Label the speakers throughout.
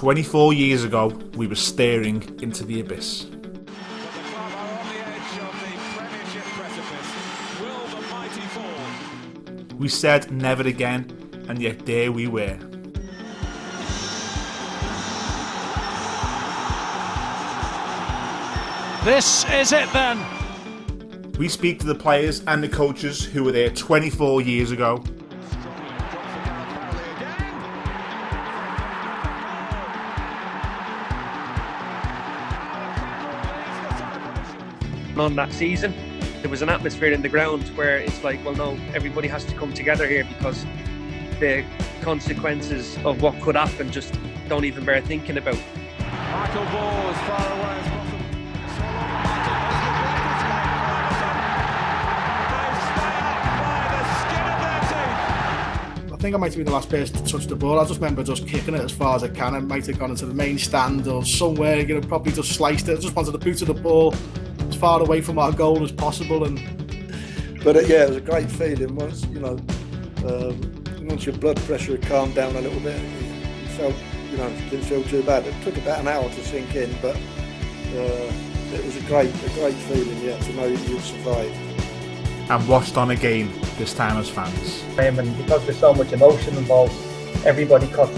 Speaker 1: 24 years ago, we were staring into the abyss. We said never again, and yet there we were.
Speaker 2: This is it then.
Speaker 1: We speak to the players and the coaches who were there 24 years ago.
Speaker 3: On that season, there was an atmosphere in the ground where it's like, well, no, everybody has to come together here because the consequences of what could happen just don't even bear thinking about.
Speaker 2: Michael Ball as far away as possible.
Speaker 4: I think I might have been the last person to touch the ball. I just remember just kicking it as far as I can. It might have gone into the main stand or somewhere, probably just sliced it. I just wanted the boot of the ball as far away from our goal as possible.
Speaker 5: But it was a great feeling once, once your blood pressure had calmed down a little bit, you felt, didn't feel too bad. It took about an hour to sink in, but it was a great feeling, to know you'd survived.
Speaker 1: And watched on again, this time as fans.
Speaker 6: And because there's so much emotion involved, everybody gets caught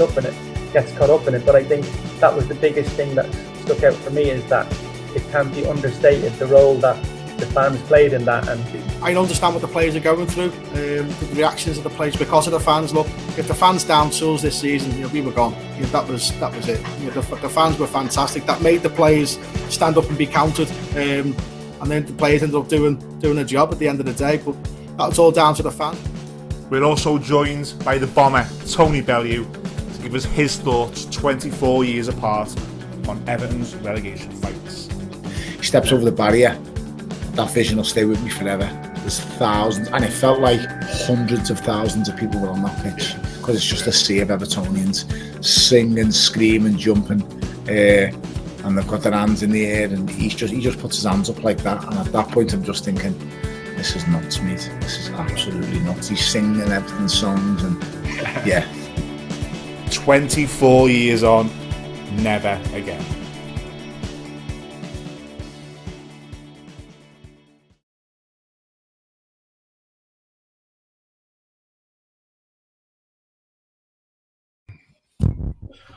Speaker 6: up in it. But I think that was the biggest thing that stuck out for me, is that it can't be understated, the role that the fans played in that. And
Speaker 4: I understand what the players are going through, the reactions of the players because of the fans. Look, if the fans down tools this season, we were gone. That was it. The fans were fantastic. That made the players stand up and be counted. And then the players ended up doing a job at the end of the day, but that's all down to the fans.
Speaker 1: We're also joined by the bomber, Tony Bellew, to give us his thoughts 24 years apart on Everton's relegation fights.
Speaker 7: He steps over the barrier. That vision will stay with me forever. There's thousands, and it felt like hundreds of thousands of people were on that pitch, because it's just a sea of Evertonians singing, screaming, jumping. And they've got their hands in the air, and he just puts his hands up like that. And at that point, I'm just thinking, this is nuts, mate. This is absolutely nuts. He's singing Everton's songs, and yeah.
Speaker 1: 24 years on, never again.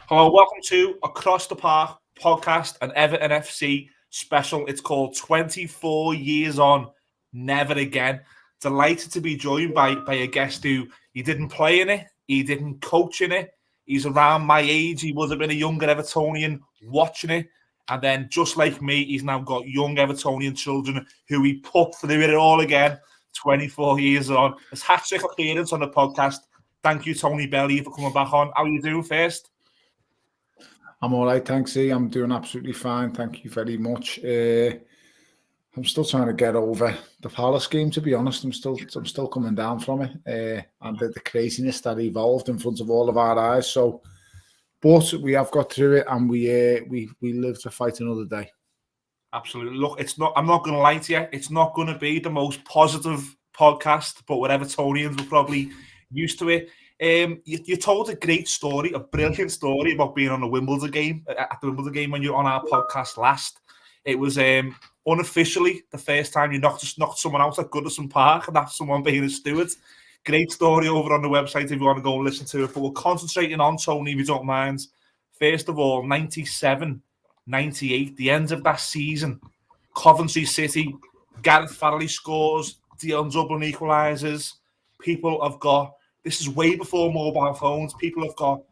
Speaker 1: Hello, welcome to Across the Park podcast, an Everton FC special. It's called 24 Years On, Never Again. Delighted to be joined by a guest who he didn't play in it, he didn't coach in it, he's around my age, he would have been a younger Evertonian watching it, and then just like me, he's now got young Evertonian children who he put through it all again, 24 years on. His hat-trick appearance on the podcast. Thank you, Tony Bellew, for coming back on. How are you doing first?
Speaker 7: I'm all right, thanks. I'm doing absolutely fine. Thank you very much. I'm still trying to get over the Palace game, to be honest. I'm still coming down from it, and the craziness that evolved in front of all of our eyes. So, but we have got through it, and we live to fight another day. Absolutely.
Speaker 1: Look, I'm not going to lie to you. It's not going to be the most positive podcast, but we're Evertonians, we're probably used to it. You told a great story, a brilliant story about being on the Wimbledon game, at the Wimbledon game when you were on our podcast last. It was unofficially the first time you knocked someone out at Goodison Park, and that's someone being a steward. Great story over on the website if you want to go and listen to it. But we're concentrating on, Tony, if you don't mind. First of all, 97, 98, the end of that season. Coventry City, Gareth Farrelly scores, Dion Dublin equalises. People have got... This is way before mobile phones. People have got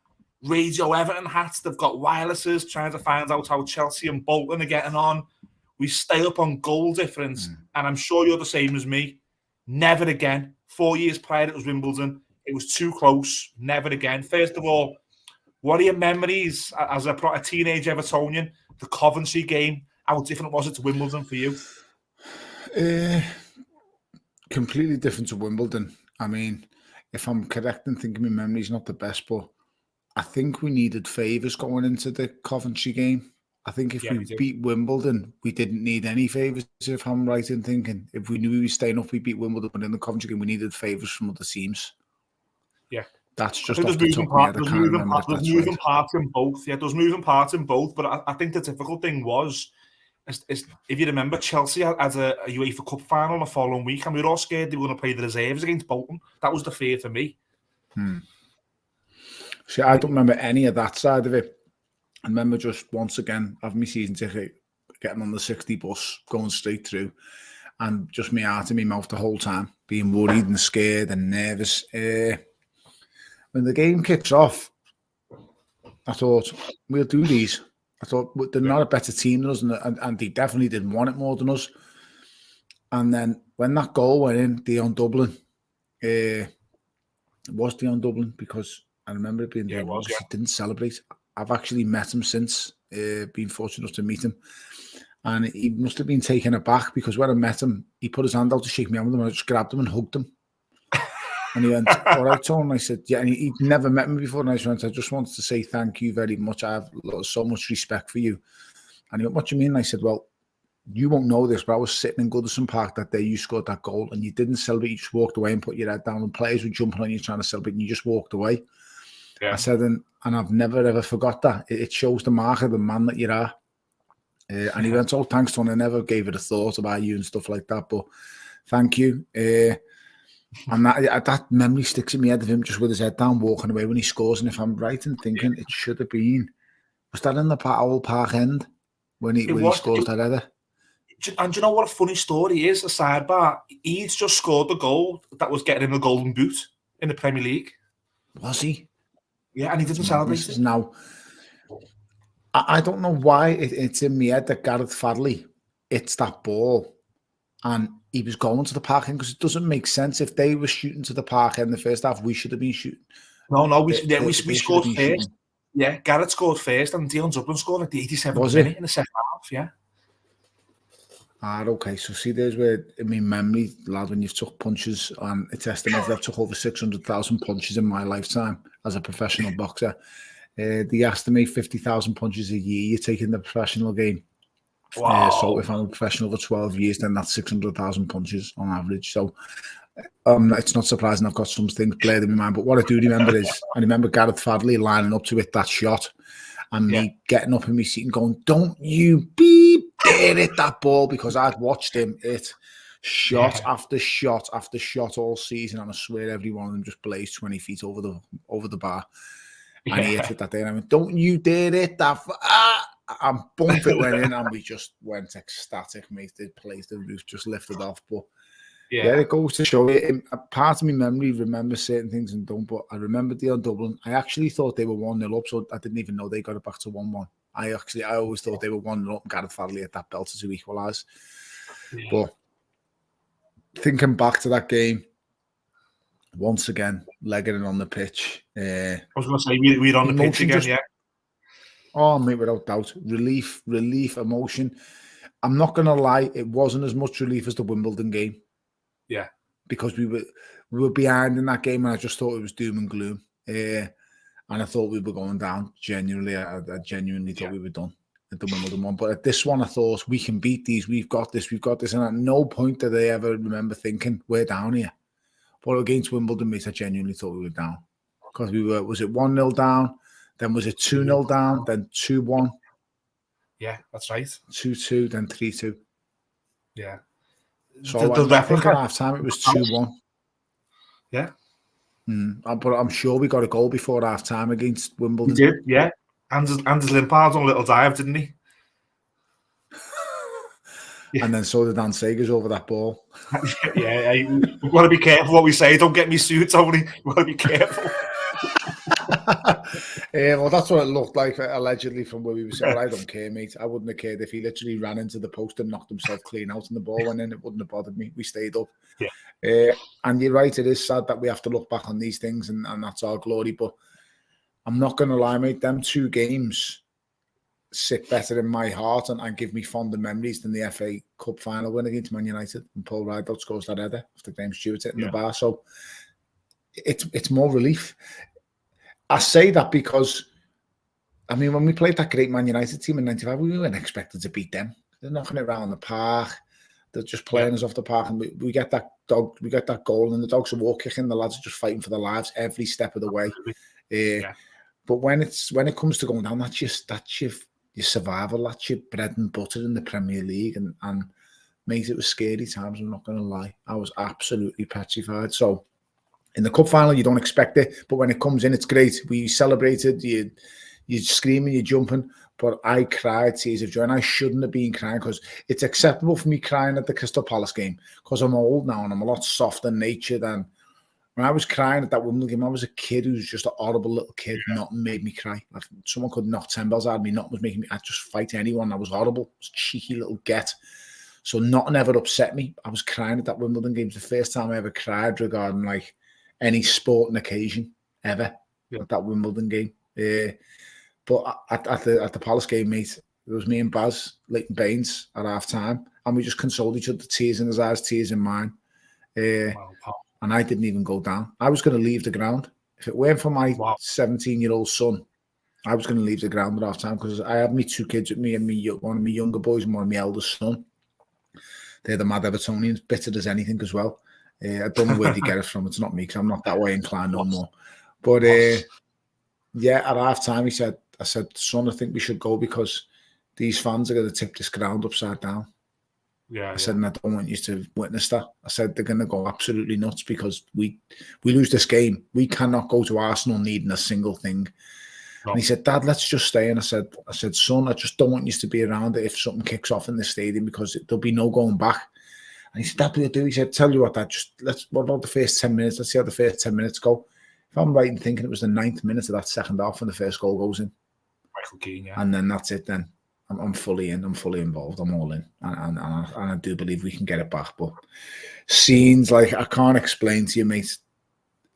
Speaker 1: Radio Everton hats. They've got wirelesses trying to find out how Chelsea and Bolton are getting on. We stay up on goal difference. And I'm sure you're the same as me. Never again. 4 years prior, it was Wimbledon. It was too close. Never again. First of all, what are your memories as a teenage Evertonian? The Coventry game, how different was it to Wimbledon for you?
Speaker 7: Completely different to Wimbledon. I mean... If I'm correct in thinking my memory's not the best, but I think we needed favours going into the Coventry game. I think if we beat Wimbledon, we didn't need any favours, if I'm right in thinking. If we knew we were staying up, we beat Wimbledon, but in the Coventry game, we needed favours from other teams.
Speaker 1: Yeah,
Speaker 7: That's
Speaker 1: I
Speaker 7: just
Speaker 1: think
Speaker 7: off the top of my head. I can't remember if
Speaker 1: there's
Speaker 7: that's
Speaker 1: moving
Speaker 7: right.
Speaker 1: parts in both. Yeah, there's moving parts in both. But I think the difficult thing was, is if you remember, Chelsea had a UEFA Cup final the following week, and we were all scared they were going to play the reserves against Bolton. That was the fear for me.
Speaker 7: See, I don't remember any of that side of it. I remember just once again having my season ticket, getting on the 60 bus, going straight through, and just me heart in my mouth the whole time, being worried and scared and nervous. When the game kicks off, I thought, we'll do these. I thought, they're not a better team than us, and they definitely didn't want it more than us. And then when that goal went in, Dion Dublin, it was Dion Dublin, because I remember it being Dion Dublin, because he didn't celebrate. I've actually met him since, been fortunate enough to meet him. And he must have been taken aback, because when I met him, he put his hand out to shake me hand with him, and I just grabbed him and hugged him. And he went, all right, Tom. And I said, yeah. And he'd never met me before. And I went, I just wanted to say thank you very much. I have so much respect for you. And he went, what do you mean? And I said, well, you won't know this, but I was sitting in Goodison Park that day. You scored that goal and you didn't celebrate. You just walked away and put your head down. And players were jumping on you trying to celebrate, and you just walked away. Yeah. I said, and I've never, ever forgot that. It shows the mark of the man that you are. And he went, oh, thanks, Tom. I never gave it a thought about you and stuff like that. But thank you. And that memory sticks in my head of him just with his head down, walking away when he scores. And if I'm right in thinking, it should have been, was that in the Old Park End when he scores that header?
Speaker 1: And do you know what a funny story is? A sidebar. He's just scored the goal that was getting him the Golden Boot in the Premier League.
Speaker 7: Was he?
Speaker 1: Yeah, and he didn't celebrate it.
Speaker 7: Now, I don't know why it's in my head that Gareth Fadley hits that ball and he was going to the park end, because it doesn't make sense. If they were shooting to the park end in the first half, we should have been shooting.
Speaker 1: No, we scored first. Shooting. Yeah, Gareth scored first, and Dion Dublin scored at the 87th minute in the second half. Yeah.
Speaker 7: Okay. So see, there's where in my memory, lad, when you've took punches, and it's estimated I've took over 600,000 punches in my lifetime as a professional boxer. They estimate 50,000 punches a year you take in the professional game.
Speaker 1: Wow.
Speaker 7: So if I'm a professional for 12 years, then that's 600,000 punches on average. So it's not surprising I've got some things played in my mind. But what I do remember is, I remember Gareth Fadley lining up to hit that shot, and me getting up in my seat and going, don't you dare hit that ball, because I'd watched him hit shot after shot after shot all season, and I swear every one of them just blazed 20 feet over the bar. And he hit it that day, and I went, don't you dare hit that. And bump it went in, and we just went ecstatic, mate. The place, the roof just lifted off. But yeah, it goes to show it. Part of my memory remembers certain things and don't, but I remember Dion Dublin. I actually thought they were 1-0 up, so I didn't even know they got it back to 1-1. I always thought they were 1-0 up, and Gareth Fadley at that belter to equalise. Yeah. But thinking back to that game, once again, legging it on the pitch.
Speaker 1: I was going to say, we're on the pitch again, yeah.
Speaker 7: Oh, mate, without doubt. Relief, emotion. I'm not going to lie, it wasn't as much relief as the Wimbledon game.
Speaker 1: Yeah.
Speaker 7: Because we were behind in that game, and I just thought it was doom and gloom. And I thought we were going down. Genuinely, I genuinely thought we were done at the Wimbledon one. But at this one, I thought, we can beat these. We've got this. And at no point did I ever remember thinking, we're down here. But against Wimbledon, mate, I genuinely thought we were down. Because was it 1-0 down? Then was it 2-0 down? Then 2-1?
Speaker 1: Yeah, that's right.
Speaker 7: 2-2, then 3-2.
Speaker 1: Yeah.
Speaker 7: So I think at half time it was 2-1.
Speaker 1: Yeah.
Speaker 7: But I'm sure we got a goal before half time against Wimbledon.
Speaker 1: We did, yeah. Anders Limpard on a little dive, didn't he?
Speaker 7: And then so did Dan Sagers over that ball.
Speaker 1: Yeah, we've got to be careful what we say. Don't get me sued, Tony. We've got to be careful.
Speaker 7: Well, that's what it looked like, allegedly, from where we were saying. Well, I don't care, mate. I wouldn't have cared if he literally ran into the post and knocked himself clean out and the ball went in. It wouldn't have bothered me. We stayed up.
Speaker 1: Yeah.
Speaker 7: And you're right, it is sad that we have to look back on these things, and that's our glory. But I'm not going to lie, mate. Them two games sit better in my heart and give me fonder memories than the FA Cup final win against Man United. And Paul Rideout scores that header after Graham Stewart hitting the bar. So it's more relief. I say that because, I mean, when we played that great Man United team in '95, we weren't expected to beat them. They're knocking it around the park. They're just playing us off the park, and we get that goal, and the dogs are wall kicking. The lads are just fighting for their lives every step of the way. But when it comes to going down, that's your survival, that's your bread and butter in the Premier League, and mate, it was scary times. I'm not going to lie, I was absolutely petrified. So in the cup final, you don't expect it, but when it comes in, it's great. We celebrated. You're screaming, you're jumping. But I cried tears of joy, and I shouldn't have been crying, because it's acceptable for me crying at the Crystal Palace game because I'm old now and I'm a lot softer natured than when I was crying at that Wimbledon game. I was a kid who was just a horrible little kid. Nothing made me cry. Like, someone could knock 10 bells out of me. Nothing was making me. I'd just fight anyone. I was horrible. I was a cheeky little get. So nothing ever upset me. I was crying at that Wimbledon game. It's the first time I ever cried regarding like any sporting occasion ever at that Wimbledon game. But at the Palace game, mate, it was me and Baz, Leighton Baines, at half time, and we just consoled each other, tears in his eyes, tears in mine. And I didn't even go down. I was going to leave the ground. If it weren't for my 17-year-old son, I was going to leave the ground at half time, because I had me 2 kids with me, and one of my younger boys and one of my eldest son. They're the mad Evertonians, bitter as anything as well. I don't know where they get it from. It's not me, because I'm not that way inclined no more. But yeah, at half time, I said, son, I think we should go, because these fans are going to tip this ground upside down. I said, and I don't want you to witness that. I said, they're going to go absolutely nuts, because we lose this game. We cannot go to Arsenal needing a single thing. No. And he said, Dad, let's just stay. And I said, son, I just don't want you to be around it if something kicks off in the stadium, because there'll be no going back. And he said, Dad, what do? He said, tell you what, Dad, what about the first 10 minutes? Let's see how the first 10 minutes go. If I'm right in thinking, it was the 9th minute of that second half when the first goal goes in.
Speaker 1: Michael Keane, yeah.
Speaker 7: And then that's it. Then I'm fully in. I'm fully involved. I'm all in, and I do believe we can get it back. But scenes like, I can't explain to you, mate,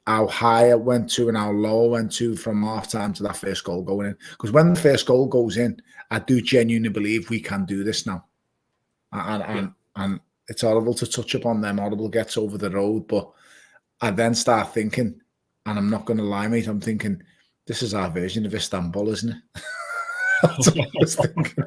Speaker 7: how high it went to and how low it went to from half time to that first goal going in. Because when the first goal goes in, I do genuinely believe we can do this now. And it's horrible to touch upon them. Horrible gets over the road, but I then start thinking, and I'm not going to lie, mate, I'm thinking, this is our version of Istanbul, isn't it? That's what I was thinking.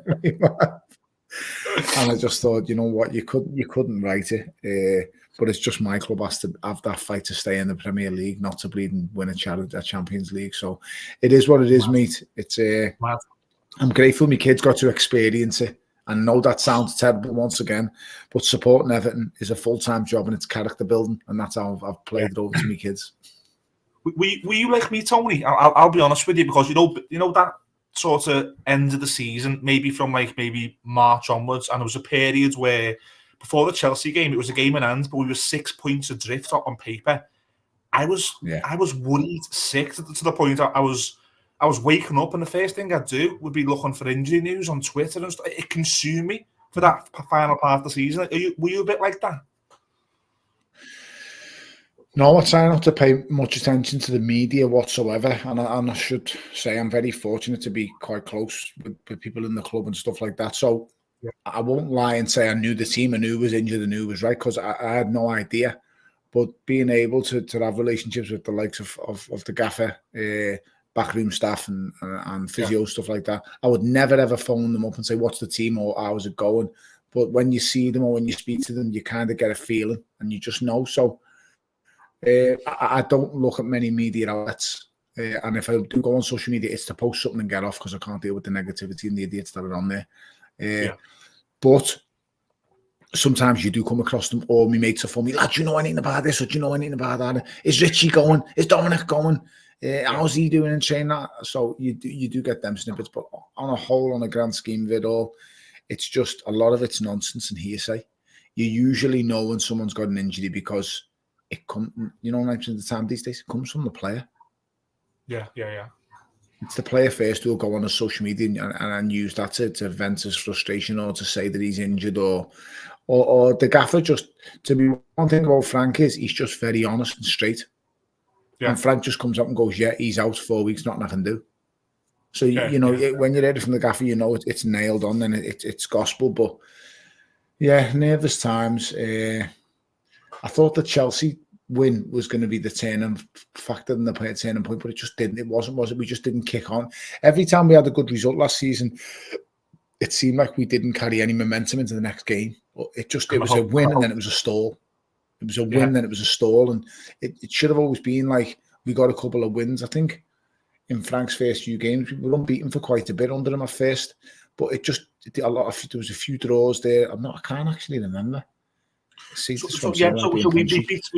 Speaker 7: And I just thought, you know what, you couldn't write it. But it's just my club has to have that fight to stay in the Premier League, not to bleed and win a Champions League. So it is what it is, mate. It's I'm grateful my kids got to experience it. I know that sounds terrible once again, but supporting Everton is a full-time job, and it's character building, and that's how I've played it over to my kids.
Speaker 1: Were you like me, Tony? I'll be honest with you, because you know that sort of end of the season, maybe from maybe March onwards, and there was a period where before the Chelsea game, it was a game in hand, but we were 6 points adrift on paper. I was worried sick to the point I was waking up, and the first thing I'd do would be looking for injury news on Twitter and stuff. It consumed me for that final part of the season. Were you a bit like that?
Speaker 7: No, I try not to pay much attention to the media whatsoever, and I should say I'm very fortunate to be quite close with people in the club and stuff like that. So I won't lie and say I knew the team, I knew who was injured, I knew who was right, because I had no idea. But being able to have relationships with the likes of the gaffer, backroom staff and physio, stuff like that, I would never ever phone them up and say, what's the team or how's it going? But when you see them or when you speak to them, you kind of get a feeling and you just know. So I don't look at many media outlets, and if I do go on social media, it's to post something and get off, because I can't deal with the negativity and the idiots that are on there. But sometimes you do come across them, or my mates are for me, lad, do you know anything about this, or do you know anything about that? Is Richie going? Is Dominic going? How's he doing and saying that? So you do get them snippets, but on a whole, on a grand scheme of it all, it's just a lot of it's nonsense and hearsay. You usually know when someone's got an injury because it comes, 90% of the time these days, it comes from the player. Yeah. It's the player first who'll go on his social media and use that to vent his frustration, or to say that he's injured, or the gaffer. Just to be, one thing about Frank is he's just very honest and straight. Yeah. And Frank just comes up and goes, yeah, he's out 4 weeks, nothing I can do. So, when you're ready from the gaffer, it's nailed on, then it's gospel. But yeah, nervous times. I thought the Chelsea win was going to be the turning factor and the turning point, but it just didn't. It wasn't, was it? We just didn't kick on. Every time we had a good result last season, it seemed like we didn't carry any momentum into the next game It was a win and then it was a stall. It was a win, then it was a stall, and it should have always been like we got a couple of wins. I think in Frank's first few games, we were unbeaten for quite a bit under him at first, but there was a few draws there. I can't actually remember.
Speaker 1: We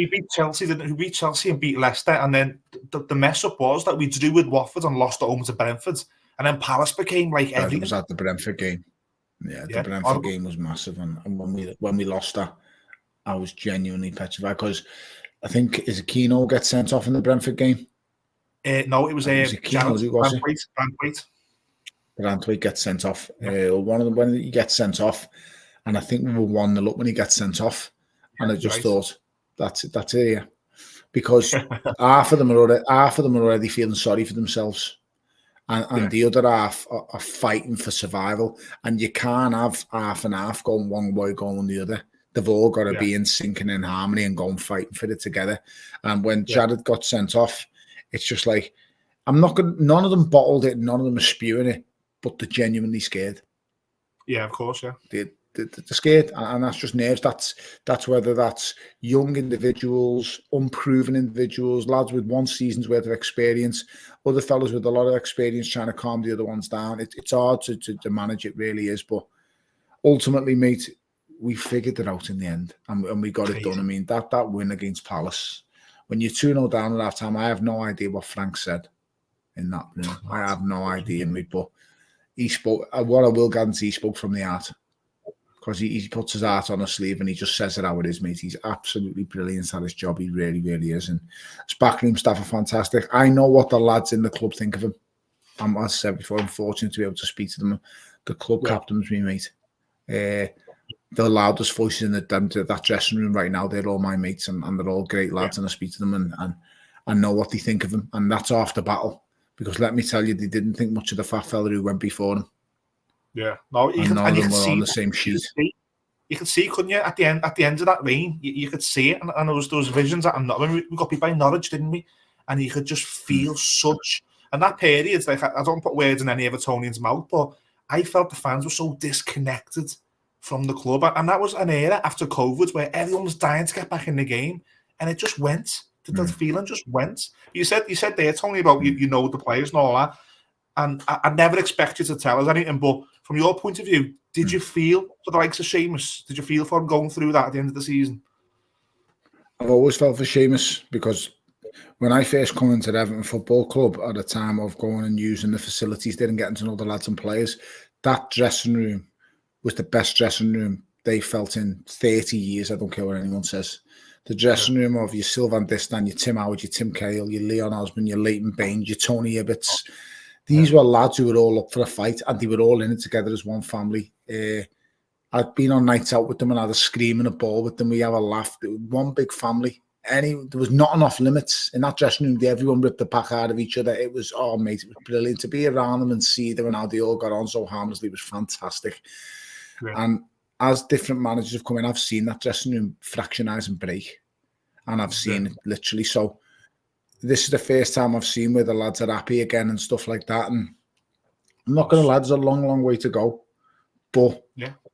Speaker 1: beat Chelsea, we beat Chelsea and beat Leicester, and then the mess up was that we drew with Watford and lost at home to Brentford, and then Palace became like everything.
Speaker 7: It was at the Brentford game. Yeah, the Brentford game was massive, and when we lost that, I was genuinely petrified because I think Keno gets sent off in the Brentford game.
Speaker 1: No, it was
Speaker 7: Branthwaite gets sent off. One of them when he gets sent off, and I think we were 1-0 up when he gets sent off, and I just thought that's it, yeah, because half of them are already feeling sorry for themselves. And the other half are fighting for survival, and you can't have half and half going one way, going the other. They've all got to be in sync and in harmony and going fighting for it together. And when Jared got sent off, it's just like none of them bottled it, none of them are spewing it, but they're genuinely scared.
Speaker 1: Yeah, of course, yeah.
Speaker 7: They're scared, and that's just nerves. That's whether that's young individuals, unproven individuals, lads with one season's worth of experience, other fellas with a lot of experience trying to calm the other ones down. It's hard to manage, it really is. But ultimately, mate, we figured it out in the end, and we got it done. I mean, that win against Palace, when you're 2-0 down at half time, I have no idea what Frank said in that room. I have no idea, mate, but he spoke. What I will guarantee, he spoke from the heart. Because he puts his heart on his sleeve and he just says it how it is, mate. He's absolutely brilliant at his job. He really, really is. And his backroom staff are fantastic. I know what the lads in the club think of him. As I said before, I'm fortunate to be able to speak to them. The club captains, me, mate. The loudest voices in that dressing room right now, they're all my mates and they're all great lads, and I speak to them and I know what they think of him. And that's half the battle. Because let me tell you, they didn't think much of the fat fella who went before him.
Speaker 1: Yeah, no, you can see
Speaker 7: on the same sheet.
Speaker 1: You could see, couldn't you? At the end of that rain, you could see it, and there was visions that we got beat by Norwich, didn't we? And you could just feel such. And that period, like I don't put words in any Evertonian's mouth, but I felt the fans were so disconnected from the club, and that was an era after COVID where everyone was dying to get back in the game, and it just went. The feeling just went. You said there, Tony, about you know the players and all that. And I never expect you to tell us anything, but from your point of view, did you feel for the likes of Seamus? Did you feel for him going through that at the end of the season?
Speaker 7: I've always felt for Seamus because when I first come into the Everton Football Club at the time of going and using the facilities there and getting to know the lads and players, that dressing room was the best dressing room they felt in 30 years. I don't care what anyone says. The dressing room of your Sylvan Distan, your Tim Howard, your Tim Cahill, your Leon Osborne, your Leighton Baines, your Tony Ibbotts. These were lads who were all up for a fight and they were all in it together as one family. I'd been on nights out with them and I had a scream and a ball with them. We have a laugh. One big family. There was not enough limits in that dressing room. Everyone ripped the pack out of each other. It was, mate, it was brilliant. To be around them and see them and how they all got on so harmlessly was fantastic. Yeah. And as different managers have come in, I've seen that dressing room fractionise and break. And I've seen it literally. So this is the first time I've seen where the lads are happy again and stuff like that. And I'm not going to lie, there's a long, long way to go. But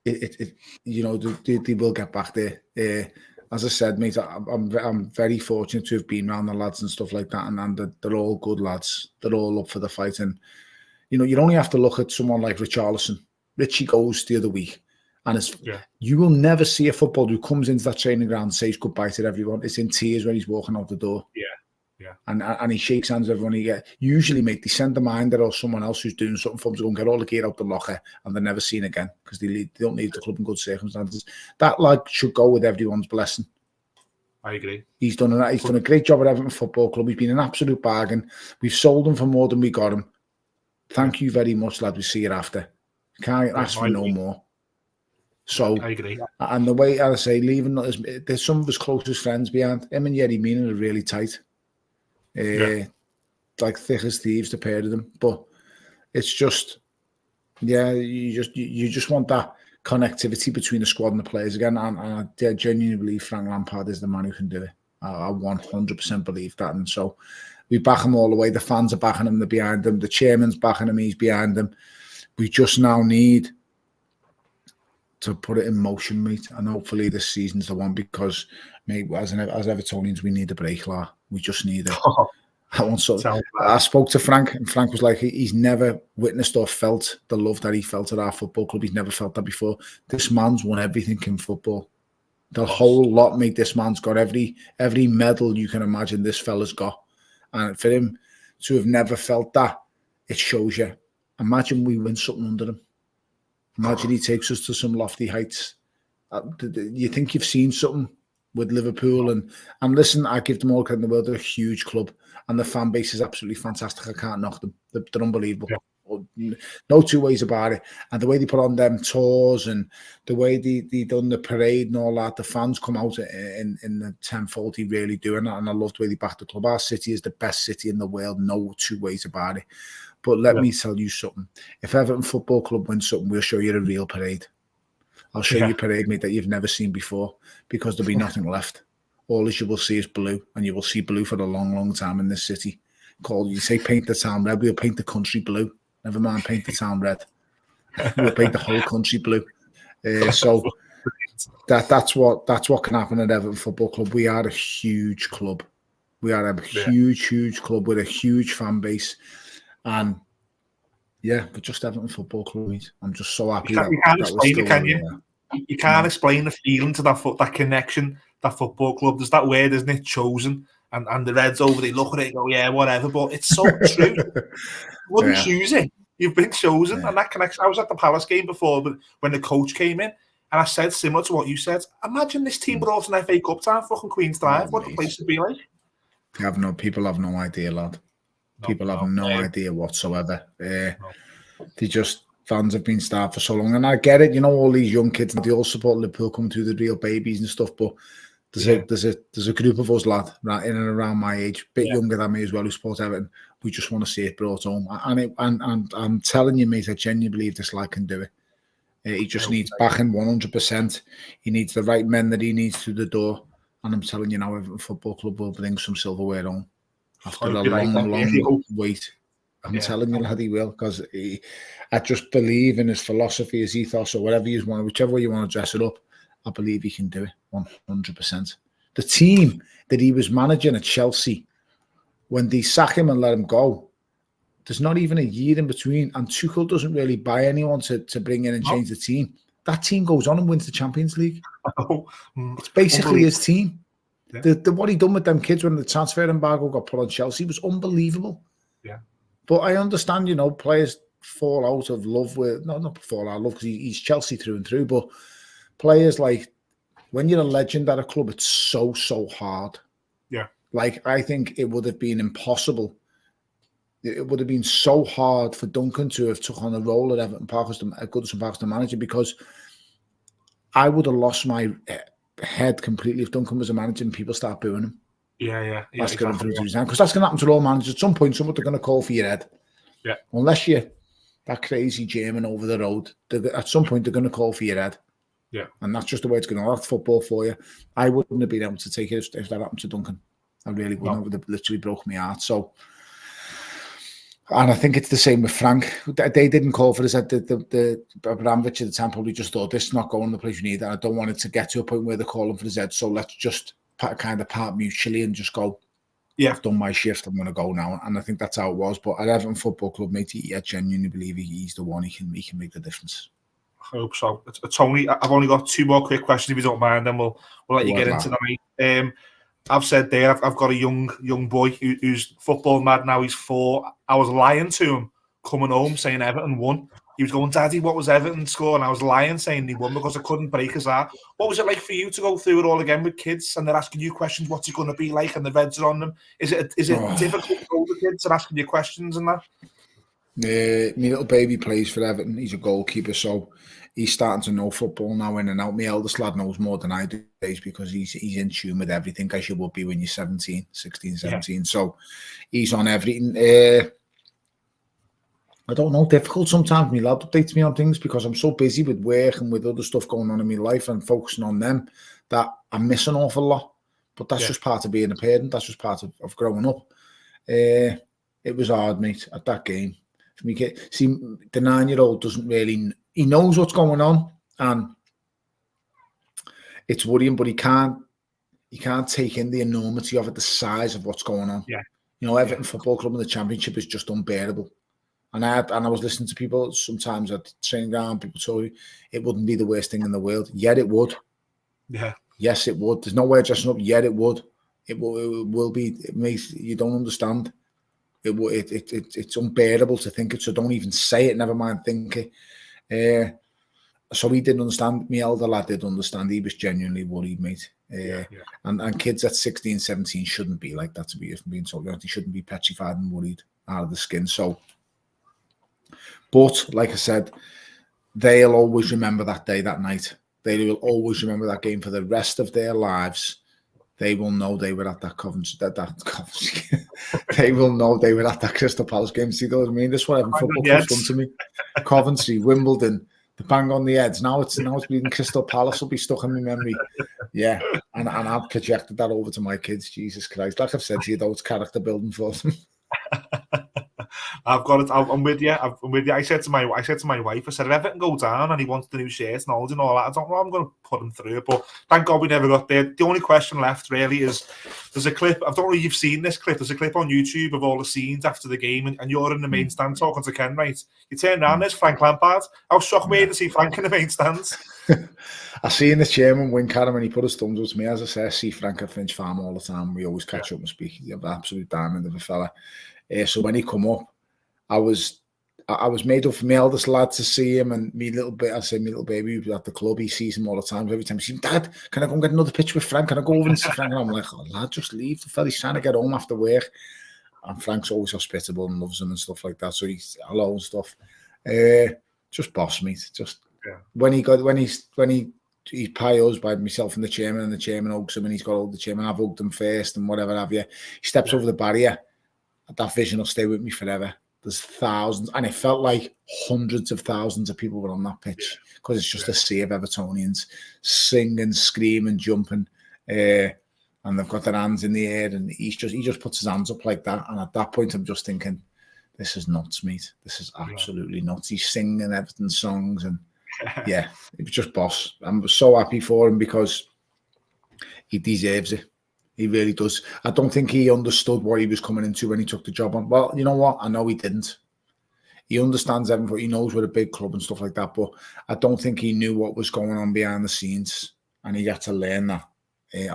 Speaker 7: they will get back there. As I said, mate, I'm very fortunate to have been around the lads and stuff like that. And they're all good lads. They're all up for the fight. And, you only have to look at someone like Richarlison. Richie goes the other week. And you will never see a footballer who comes into that training ground and says goodbye to everyone. It's in tears when he's walking out the door. Yeah. And he shakes hands with everyone. Usually, mate, they send the minder or someone else who's doing something for them to go and get all the gear out the locker, and they're never seen again because they don't leave the club in good circumstances. That lad should go with everyone's blessing.
Speaker 1: I agree.
Speaker 7: He's done a great job at Everton Football Club. He's been an absolute bargain. We've sold him for more than we got him. Thank you very much, lad. We see you after. Can't ask for no more. So, I agree. And the way I say, leaving, there's some of his closest friends behind him and Yerry Mina are really tight. Like thick as thieves, the pair of them. But it's just, you just want that connectivity between the squad and the players again. And I genuinely believe Frank Lampard is the man who can do it. I 100% believe that. And so we back him all the way. The fans are backing him, they're behind him. The chairman's backing him, he's behind him. We just now need to put it in motion, mate. And hopefully this season's the one because, mate, as Evertonians, we need a break, la. We just need it. I spoke to Frank, and Frank was like, he's never witnessed or felt the love that he felt at our football club. He's never felt that before. This man's won everything in football. The whole lot, mate. This man's got every medal you can imagine this fella's got. And for him to have never felt that, it shows you. Imagine we win something under him. Imagine he takes us to some lofty heights. You think you've seen something with Liverpool, and listen, I give them all credit in the world. They're a huge club, and the fan base is absolutely fantastic. I can't knock them. They're unbelievable. Yeah. No two ways about it. And the way they put on them tours and the way they done the parade and all that, the fans come out in the tenfold. They really do, and I love the way they back the club. Our city is the best city in the world. No two ways about it. But let me tell you something. If Everton Football Club wins something, we'll show you a real parade. I'll show you a parade, mate, that you've never seen before, because there'll be nothing left. All you will see is blue, and you will see blue for a long, long time in this city. You say paint the town red, we'll paint the country blue. Never mind paint the town red. We'll paint the whole country blue. So that's what can happen at Everton Football Club. We are a huge club. We are a huge club with a huge fan base. And yeah, but just Everton Football Club. I'm just so happy.
Speaker 1: You can't explain it, can you? You can't explain the feeling to that connection, that football club. There's that word, isn't it? Chosen, and the Reds over. They look at it and go, yeah, whatever. But it's so true. You wouldn't choose it. You've been chosen, and that connection. I was at the Palace game before, but when the coach came in, and I said similar to what you said. Imagine this team brought an FA Cup time, fucking Queen's Drive. What the place would be like?
Speaker 7: People have no idea, lad. People have no idea whatsoever. Fans have been starved for so long, and I get it. You know, all these young kids, they all support Liverpool, come through the real babies and stuff. But there's a group of us, lad, right in and around my age, a bit younger than me as well, who support Everton. We just want to see it brought home, and I'm telling you, mate, I genuinely believe this lad can do it. He just needs backing 100%. He needs the right men that he needs through the door, and I'm telling you now, Everton Football Club will bring some silverware home. After a long wait. I'm telling you, lad, he will, because I just believe in his philosophy, his ethos, or whatever you want, whichever way you want to dress it up. I believe he can do it 100%. The team that he was managing at Chelsea, when they sack him and let him go, there's not even a year in between, and Tuchel doesn't really buy anyone to bring in and change the team. That team goes on and wins the Champions League. It's basically his team. Yeah. What he done with them kids when the transfer embargo got put on Chelsea was unbelievable. Yeah. But I understand, players fall out of love with, not fall out of love because he's Chelsea through and through, but players, like, when you're a legend at a club, it's so hard. Yeah. Like, I think it would have been impossible. It would have been so hard for Duncan to have took on a role at Everton Park as Goodison Park as the manager, because I would have lost my head completely if Duncan was a manager and people start booing him. Yeah. That's going to resign, because that's going to happen to all managers. At some point, someone they're going to call for your head. Yeah. Unless you're that crazy German over the road, at some point they're going to call for your head. Yeah. And that's just the way it's going to. That's football for you. I wouldn't have been able to take it if that happened to Duncan. I really wouldn't. No. It would have literally broke my heart. So, and I think it's the same with Frank. They didn't call for this. The Abramovich at the time probably just thought, this is not going the place we need, and I don't want it to get to a point where they're calling for his head. So let's just kind of part mutually and just go, yeah, I've done my shift, I'm going to go now. And I think that's how it was. But at Everton Football Club, mate, I genuinely believe he's the one. He can make the difference.
Speaker 1: I hope so. Tony, I've only got two more quick questions, if you don't mind, then we'll let you get into that. I've said there, I've got a young boy who's football mad now. He's 4. I was lying to him coming home saying Everton won. He was going, Daddy, what was Everton's score? And I was lying saying they won because I couldn't break his heart. What was it like for you to go through it all again with kids and they're asking you questions? What's it going to be like? And the Reds are on them. Is it difficult to go with kids and asking you questions and that?
Speaker 7: My little baby plays for Everton. He's a goalkeeper, so he's starting to know football now in and out. My eldest lad knows more than I do because he's in tune with everything, as you would be when you're 16, 17. Yeah. So he's on everything. I don't know, difficult sometimes. My lad updates me on things because I'm so busy with work and with other stuff going on in my life and focusing on them that I miss an awful lot. But that's just part of being a parent. That's just part of growing up. It was hard, mate, at that game. For me, see, the 9-year-old doesn't really... He knows what's going on, and it's worrying, but you can't take in the enormity of it, the size of what's going on.
Speaker 1: Yeah.
Speaker 7: You know, Everton Football Club in the Championship is just unbearable. And I was listening to people sometimes at training ground, people told me it wouldn't be the worst thing in the world. Yet it would.
Speaker 1: Yeah.
Speaker 7: Yes, it would. There's no way of dressing up. Yet it would. It will be. It makes you don't understand. It's unbearable to think it. So don't even say it. Never mind think it. So he didn't understand. My elder lad did understand. He was genuinely worried, mate. And kids at 16, 17 shouldn't be like that. To be being told, they shouldn't be petrified and worried out of the skin. So. But, like I said, they'll always remember that day, that night. They will always remember that game for the rest of their lives. They will know they were at that Coventry. They will know they were at that Crystal Palace game. See what I mean? This is what Everton Football Club's done to me. Coventry, Wimbledon, the bang on the heads. Now it's bleeding Crystal Palace will be stuck in my memory. Yeah, and I've projected that over to my kids. Jesus Christ. Like I've said to you, though, it's character building for them.
Speaker 1: I've got it. I'm with you. I'm with you. I said to my wife, I said, if Everton go down and he wants the new shirts and all that, I don't know how I'm going to put him through it. But thank God we never got there. The only question left really is, there's a clip. I don't know if you've seen this clip. There's a clip on YouTube of all the scenes after the game, and you're in the main stand talking to Ken, right? You turn around, there's Frank Lampard. How shocked were you to see Frank in the main stands?
Speaker 7: I see in the chairman wink at him and he put his thumbs up to me. As I say, I see Frank at Finch Farm all the time. We always catch up and speak. He's an absolute diamond of a fella. So when he come up, I was made up for my eldest lad to see him, and my little baby who's at the club, he sees him all the time. Every time he sees him, Dad, can I go and get another picture with Frank? Can I go over and see Frank? And I'm like, oh, lad, just leave the fella. He's trying to get home after work. And Frank's always hospitable and loves him and stuff like that. So he's hello and stuff. Just boss, mate. Just when he pios by myself and the chairman hugs him, and he's got all the chairman. I've hugged him first and whatever have you. He steps over the barrier. That vision will stay with me forever. There's thousands, and it felt like hundreds of thousands of people were on that pitch because it's just a sea of Evertonians singing, screaming, jumping, and they've got their hands in the air, and he just puts his hands up like that. And at that point, I'm just thinking, this is nuts, mate. This is absolutely nuts. He's singing Everton songs, and yeah, it was just boss. I'm so happy for him because he deserves it. He really does. I don't think he understood what he was coming into when he took the job on. Well, you know what? I know he didn't. He understands everything. He knows we're a big club and stuff like that. But I don't think he knew what was going on behind the scenes. And he had to learn that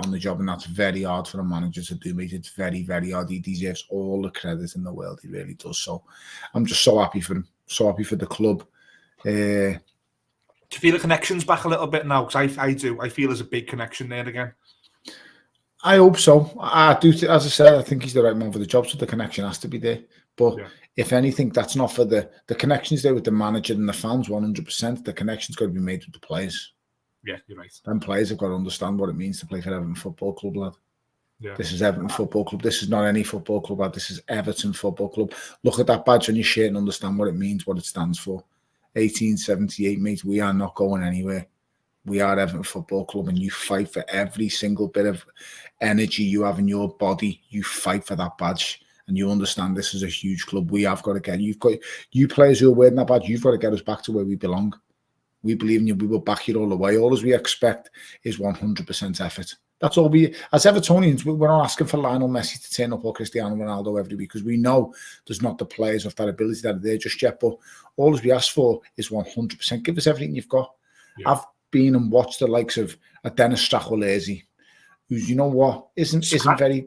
Speaker 7: on the job. And that's very hard for a manager to do, mate. It's very, very hard. He deserves all the credit in the world. He really does. So I'm just so happy for him. So happy for the club.
Speaker 1: Do you feel the connection's back a little bit now? Because I do. I feel there's a big connection there again.
Speaker 7: I hope so. I do. As I said, I think he's the right man for the job, so the connection has to be there. But if anything, that's not for the connection's there with the manager and the fans, 100%. The connection's got to be made with the players.
Speaker 1: Yeah, you're right.
Speaker 7: Them players have got to understand what it means to play for Everton Football Club, lad.
Speaker 1: Yeah.
Speaker 7: This is Everton Football Club. This is not any football club, lad. This is Everton Football Club. Look at that badge on your shirt and understand what it means, what it stands for. 1878, mate. We are not going anywhere. We are Everton Football Club, and you fight for every single bit of energy you have in your body. You fight for that badge, and you understand this is a huge club. We have got to get you players who are wearing that badge. You've got to get us back to where we belong. We believe in you. We will back you all the way. All we expect is 100% effort. That's all we, as Evertonians, we're not asking for Lionel Messi to turn up or Cristiano Ronaldo every week because we know there's not the players of that ability that are there just yet. But all we ask for is 100%. Give us everything you've got. Yeah. I've been and watched the likes of a Dennis Strachwalesi, who's, you know what, isn't very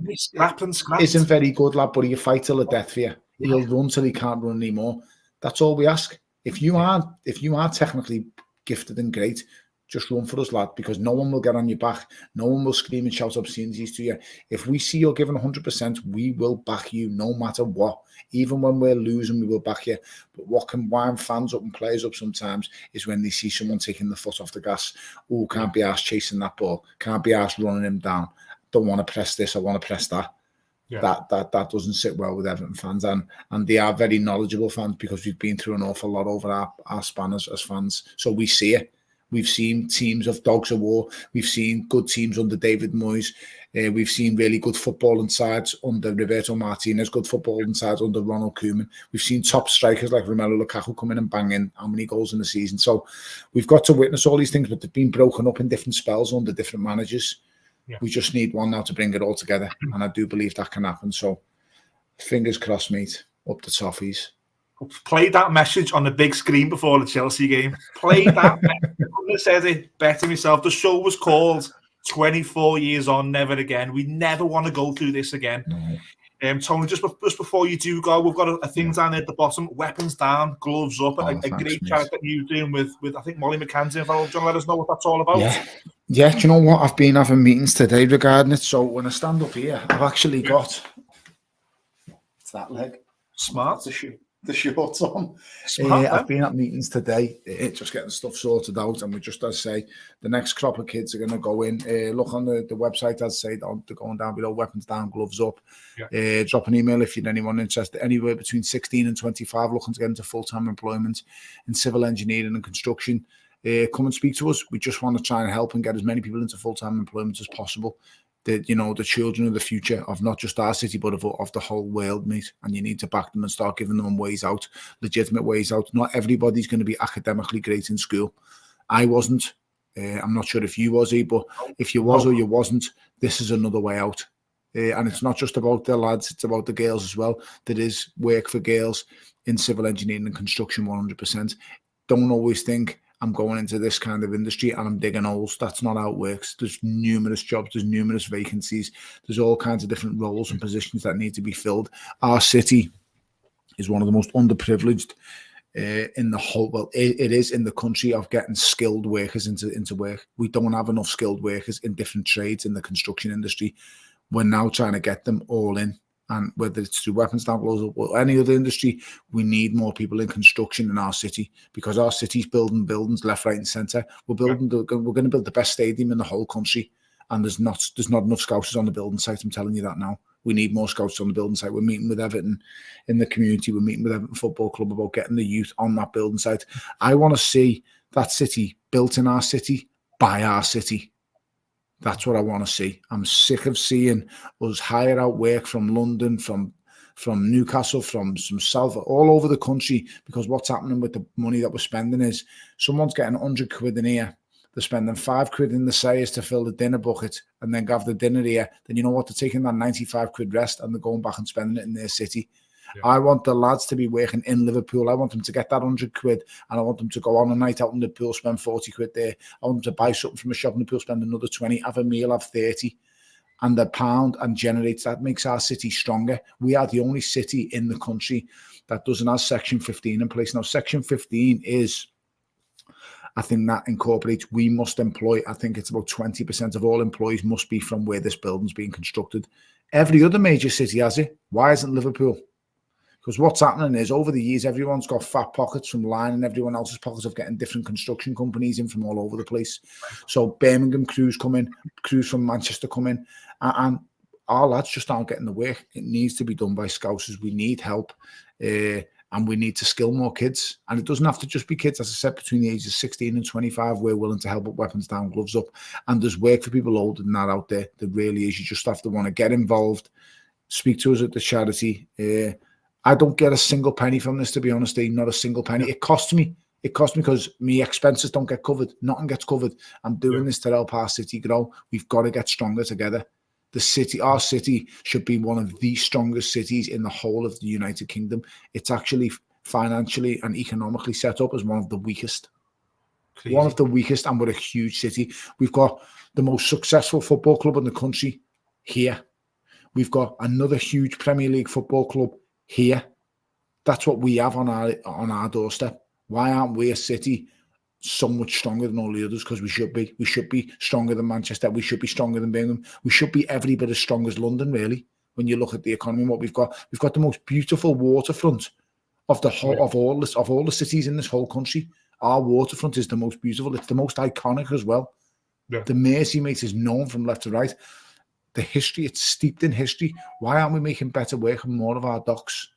Speaker 7: good, lad, but he'll fight till the death for you. He'll run till he can't run anymore. That's all we ask. If you are technically gifted and great, just run for us, lad, because no one will get on your back. No one will scream and shout obscenities to you. If we see you're giving 100%, we will back you no matter what. Even when we're losing, we will back you. But what can wind fans up and players up sometimes is when they see someone taking the foot off the gas. Oh, can't be arsed chasing that ball. Can't be arsed running him down. Don't want to press this. I want to press that. Yeah. That doesn't sit well with Everton fans, and they are very knowledgeable fans because we've been through an awful lot over our span as fans. So we see it. We've seen teams of dogs of war. We've seen good teams under David Moyes. We've seen really good footballing sides under Roberto Martinez, good footballing sides under Ronald Koeman. We've seen top strikers like Romelu Lukaku come in and bang in how many goals in the season. So we've got to witness all these things, but they've been broken up in different spells under different managers. Yeah. We just need one now to bring it all together, and I do believe that can happen. So fingers crossed, mate, up the toffees.
Speaker 1: Play that message on the big screen before the Chelsea game. Play that message. I said it better myself. The show was called 24 Years On, Never Again. We never want to go through this again. No. Tony, just before you do go, we've got a thing down at the bottom. Weapons down, gloves up. A great chat that you're doing with I think Molly McCann's involved. Do you want to let us know what that's all about?
Speaker 7: Yeah, do you know what? I've been having meetings today regarding it. So when I stand up here, I've actually got... It's that leg.
Speaker 1: Smart.
Speaker 7: The shorts on. I've been at meetings today, just getting stuff sorted out, and we just, as I say, the next crop of kids are going to go in. Look on the website, as I say, they're going down below, weapons down, gloves up. Yeah. Drop an email if you're anyone interested. Anywhere between 16 and 25 looking to get into full-time employment in civil engineering and construction. Come and speak to us. We just want to try and help and get as many people into full-time employment as possible. The children of the future of not just our city, but of the whole world, mate. And you need to back them and start giving them ways out, legitimate ways out. Not everybody's going to be academically great in school. I wasn't. I'm not sure if you was, but if you was or you wasn't, this is another way out. And it's not just about the lads, it's about the girls as well. There is work for girls in civil engineering and construction 100%. Don't always think I'm going into this kind of industry and I'm digging holes. That's not how it works. There's numerous jobs, there's numerous vacancies, there's all kinds of different roles and positions that need to be filled. Our city is one of the most underprivileged in the whole, well, it is in the country of getting skilled workers into work. We don't have enough skilled workers in different trades in the construction industry. We're now trying to get them all in. And whether it's through weapons down gloves or any other industry, we need more people in construction in our city, because our city's building buildings left, right, and centre. We're going to build the best stadium in the whole country, and there's not enough scouts on the building site. I'm telling you that now. We need more scouts on the building site. We're meeting with Everton in the community. We're meeting with Everton Football Club about getting the youth on that building site. I want to see that city built in our city by our city. That's what I want to see. I'm sick of seeing us hire out work from London, from Newcastle, from South, all over the country, because what's happening with the money that we're spending is someone's getting 100 quid in here. They're spending 5 quid in the Sayers to fill the dinner bucket and then have the dinner here. Then you know what? They're taking that 95 quid rest and they're going back and spending it in their city. Yeah. I want the lads to be working in Liverpool. I want them to get that 100 quid and I want them to go on a night out in the pool, spend 40 quid there. I want them to buy something from a shop in the pool, spend another 20, have a meal, have 30. And the pound and generates, that makes our city stronger. We are the only city in the country that doesn't have Section 15 in place. Now, Section 15 is, I think that incorporates, we must employ, I think it's about 20% of all employees must be from where this building's being constructed. Every other major city has it. Why isn't Liverpool? Because what's happening is, over the years, everyone's got fat pockets from lining everyone else's pockets of getting different construction companies in from all over the place. So Birmingham crews come in, crews from Manchester come in, and our lads just aren't getting the work. It needs to be done by Scousers. We need help, and we need to skill more kids. And it doesn't have to just be kids, as I said, between the ages of 16 and 25. We're willing to help with weapons down, gloves up. And there's work for people older than that out there. There really is. You just have to want to get involved. Speak to us at the charity. I don't get a single penny from this, to be honest, not a single penny. It costs me. It costs me because my expenses don't get covered. Nothing gets covered. I'm doing this to help our city grow. We've got to get stronger together. The city, our city, should be one of the strongest cities in the whole of the United Kingdom. It's actually financially and economically set up as one of the weakest. Crazy. One of the weakest, and we're a huge city. We've got the most successful football club in the country here. We've got another huge Premier League football club here. That's what we have on our doorstep. Why aren't we a city so much stronger than all the others? Because we should be. We should be stronger than Manchester. We should be stronger than Birmingham. We should be every bit as strong as London, really. When you look at the economy and what we've got the most beautiful waterfront of the whole of all the cities in this whole country. Our waterfront is the most beautiful. It's the most iconic as well. Yeah. The Mersey, mate, is known from left to right. The history, it's steeped in history. Why aren't we making better work on more of our docks?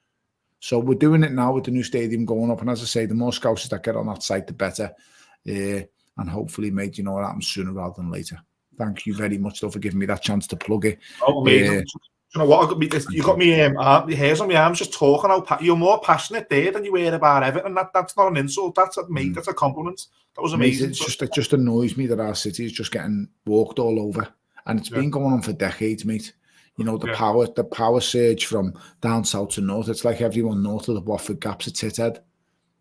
Speaker 7: So we're doing it now with the new stadium going up. And as I say, the more Scousers that get on that site, the better. And and hopefully, mate, you know what happens sooner rather than later. Thank you very much, though, for giving me that chance to plug it.
Speaker 1: Oh, amazing. You know what? You got me hairs on my arms just talking. You're more passionate there than you were about Everton. That's not an insult. That's a compliment. That was amazing.
Speaker 7: Mate, it just annoys me that our city is just getting walked all over, and it's been going on for decades, mate. You know, the power surge from down south to north. It's like everyone north of the Watford Gap's a tithead,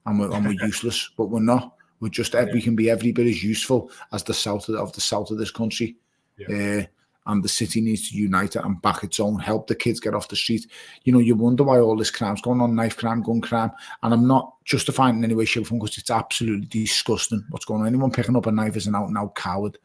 Speaker 7: and we're useless. But we're not. We're just we can be every bit as useful as the south of this country. And the city needs to unite it and back its own, help the kids get off the street. You know, you wonder why all this crime's going on, knife crime, gun crime. And I'm not justifying in any way, shape, or form, because it's absolutely disgusting what's going on. Anyone picking up a knife is an out-and-out coward.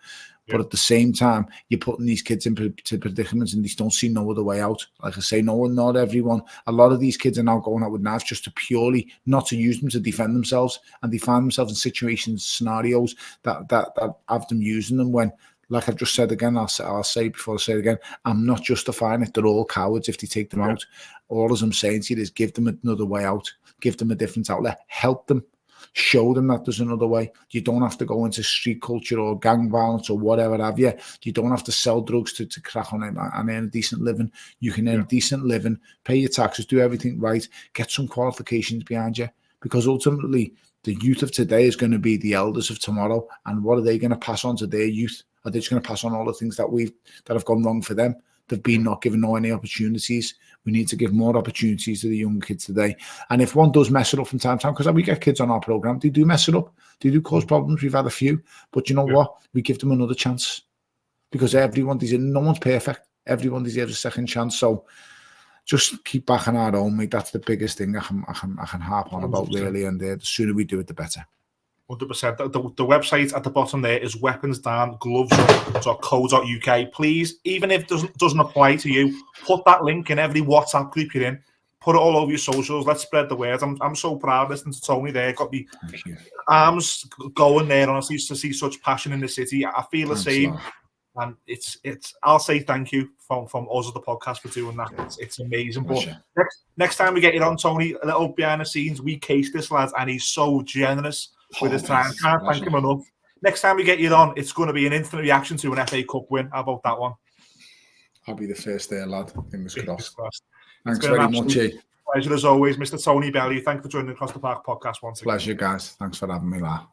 Speaker 7: But at the same time, you're putting these kids into predicaments and they don't see no other way out. Like I say, not everyone. A lot of these kids are now going out with knives just to purely, not to use them to defend themselves. And they find themselves in situations, scenarios that have them using them when, like I've just said again, I'll say before I say it again, I'm not justifying it. They're all cowards if they take them out. All as I'm saying to you is give them another way out. Give them a different outlet. Help them. Show them that there's another way. You don't have to go into street culture or gang violence or whatever have you. You don't have to sell drugs to crack on it and earn a decent living. You can earn a decent living, pay your taxes, do everything right, get some qualifications behind you. Because ultimately, the youth of today is going to be the elders of tomorrow. And what are they going to pass on to their youth? Are they just going to pass on all the things that have gone wrong for them? They've been not given any opportunities. We need to give more opportunities to the young kids today. And if one does mess it up from time to time, because we get kids on our program, they do mess it up. They do cause problems. We've had a few. But you know what? We give them another chance. Because no one's perfect. Everyone deserves a second chance. So just keep backing our own, mate. That's the biggest thing I can harp on about, really. And the sooner we do it, the better.
Speaker 1: 100%. The website at the bottom there is weaponsdownglovesgloves.co.uk. Please, even if it doesn't apply to you, put that link in every WhatsApp group you're in. Put it all over your socials. Let's spread the word. I'm so proud listening to Tony there. Got me arms going there, honestly, to see such passion in the city. I feel the same. And it's I'll say thank you from us at the podcast for doing that. It's amazing. But next time we get you on, Tony, a little behind the scenes, we case this lad, and he's so generous with his time. Can't thank him enough. Next time we get you on, it's going to be an instant reaction to an FA Cup win. How about that one?
Speaker 7: I'll be the first there, lad. Fingers crossed.
Speaker 1: Thanks
Speaker 7: very much,
Speaker 1: pleasure as always, Mr. Tony Bellew. Thanks for joining the Across the Park podcast once again.
Speaker 7: Pleasure, guys. Thanks for having me, lad.